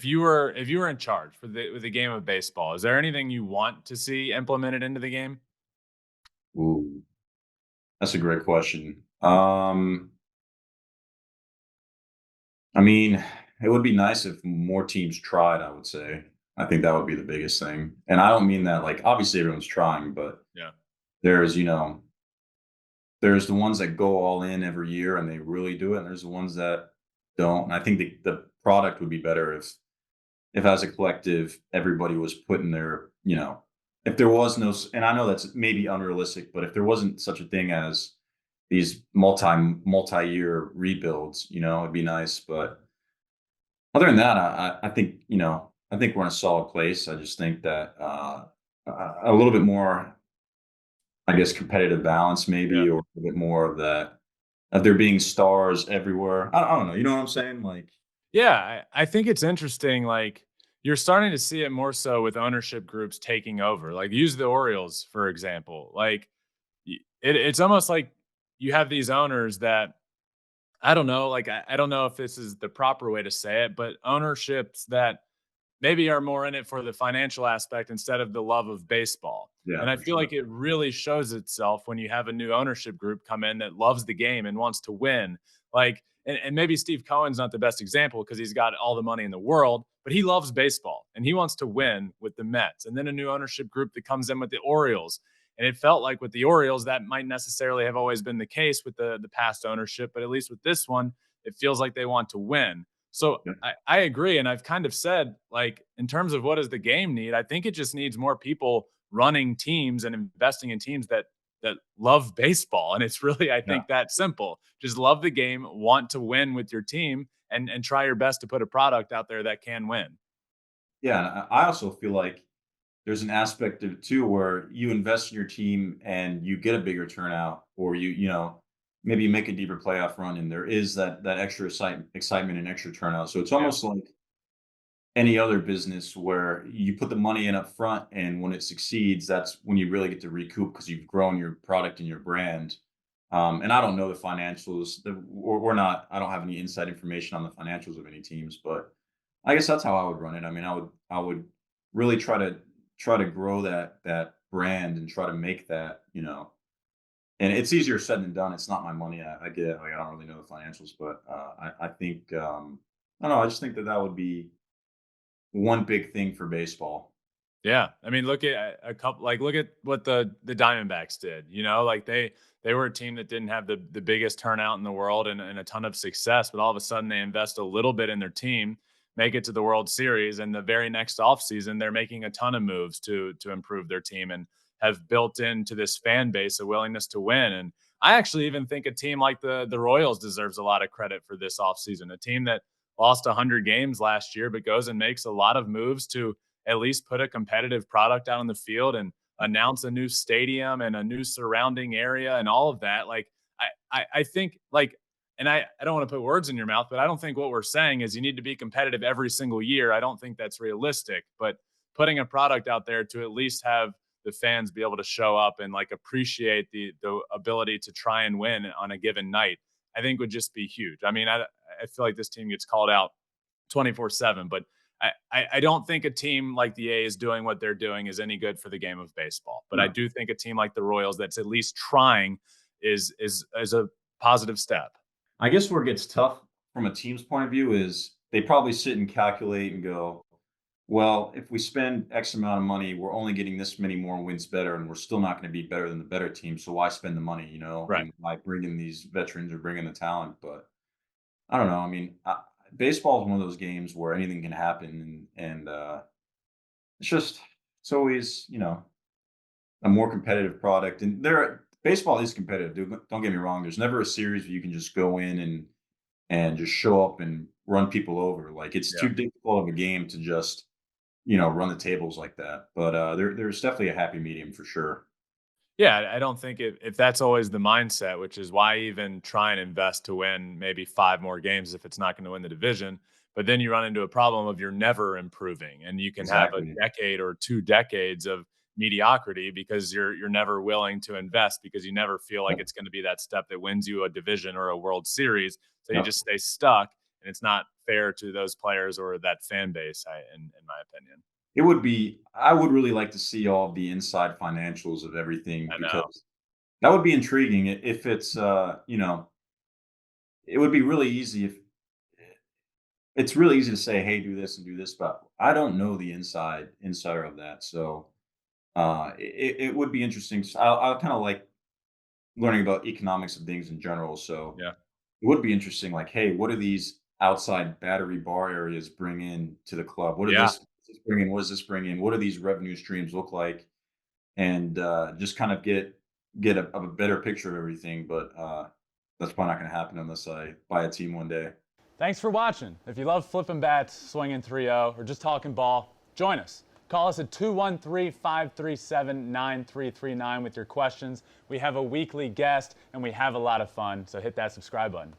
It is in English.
if you were in charge for the game of baseball, is there anything you want to see implemented into the game? Ooh, that's a great question. I mean, it would be nice if more teams tried, I would say. I think that would be the biggest thing. And I don't mean that like obviously everyone's trying, but Yeah. there's, there's the ones that go all in every year and they really do it, and there's the ones that don't. And I think the product would be better if as a collective everybody was putting their, if there was no and I know that's maybe unrealistic, but if there wasn't such a thing as these multi-year rebuilds, it'd be nice. But other than that, I think, I think we're in a solid place. I just think that a little bit more, I guess, competitive balance Yeah. maybe, or a bit more of that, of there being stars everywhere. I don't know. You know what I'm saying? Like, Yeah, I think it's interesting. Like you're starting to see it more so with ownership groups taking over. Like use the Orioles for example. Like it's almost like you have these owners that I don't know. Like I don't know if this is the proper way to say it, but ownerships that maybe are more in it for the financial aspect instead of the love of baseball. yeah, And I for feel sure. like it really shows itself when you have a new ownership group come in that loves the game and wants to win. Like, and maybe Steve Cohen's not the best example because he's got all the money in the world, but he loves baseball and he wants to win with the Mets. And then a new ownership group that comes in with the Orioles. And it felt like with the Orioles, that might necessarily have always been the case with the past ownership, but at least with this one, it feels like they want to win. So Yeah. I agree. And I've kind of said, like, in terms of what does the game need, I think it just needs more people running teams and investing in teams that love baseball. And it's really, I Yeah. think, that simple. Just love the game, want to win with your team, and try your best to put a product out there that can win. Yeah. And I also feel like there's an aspect of it too where you invest in your team and you get a bigger turnout, or maybe you make a deeper playoff run, and there is that extra excitement and extra turnout. So it's Yeah. almost like any other business where you put the money in up front, and when it succeeds, that's when you really get to recoup because you've grown your product and your brand. And I don't know the financials. We're not. I don't have any inside information on the financials of any teams, but I guess that's how I would run it. I mean, I would really try to grow that brand and try to make that. And it's easier said than done. It's not my money. I get it. Like, I don't really know the financials, but I think I don't know. I just think that would be one big thing for baseball. Yeah, I mean, look at a couple. Like, look at what the Diamondbacks did. You know, like they were a team that didn't have the biggest turnout in the world and a ton of success, but all of a sudden they invest a little bit in their team, make it to the World Series, and the very next offseason they're making a ton of moves to improve their team and have built into this fan base a willingness to win. And I actually even think a team like the Royals deserves a lot of credit for this offseason. A team that lost 100 games last year, but goes and makes a lot of moves to at least put a competitive product out on the field and announce a new stadium and a new surrounding area and all of that. Like I think like and I don't want to put words in your mouth, but I don't think what we're saying is you need to be competitive every single year. I don't think that's realistic. But putting a product out there to at least have the fans be able to show up and like appreciate the ability to try and win on a given night, I think would just be huge. I mean, I feel like this team gets called out 24/7, but I don't think a team like the A's doing what they're doing is any good for the game of baseball. But I No. do think a team like the Royals that's at least trying is a positive step. I guess where it gets tough from a team's point of view is they probably sit and calculate and go, well, if we spend X amount of money, we're only getting this many more wins better, and we're still not going to be better than the better team. So why spend the money, Right. and why bring in these veterans or bring in the talent? But I don't know. I mean, baseball is one of those games where anything can happen, and it's just it's always a more competitive product. And baseball is competitive. Don't get me wrong. There's never a series where you can just go in and just show up and run people over. Like, it's too Yeah. difficult of a game to just run the tables like that. But there's definitely a happy medium for sure. Yeah, I don't think if that's always the mindset, which is why even try and invest to win maybe 5 more games if it's not going to win the division. But then you run into a problem of you're never improving, and you can have a Exactly. decade or 2 decades of mediocrity because you're never willing to invest because you never feel like Yep. it's going to be that step that wins you a division or a World Series. So you Yep. just stay stuck. and it's not fair to those players or that fan base. In my opinion, It would be I would really like to see all the inside financials of everything I know. because that would be intriguing if it's, it would be really easy if it's really easy to say, "Hey, do this and do this," but I don't know the insider of that, so, it would be interesting. I'll kinda like learning about economics of things in general, so Yeah, it would be interesting, like, "Hey, what do these outside battery bar areas bring in to the club? yeah. This bring in? What does this bring in? What do these revenue streams look like?" And, just kind of get a better picture of everything, but, that's probably not gonna happen unless I buy a team one day. Thanks for watching. If you love flipping bats, swinging 3-0, or just talking ball, join us. Call us at 213-537-9339 with your questions. We have a weekly guest, and we have a lot of fun, so hit that subscribe button.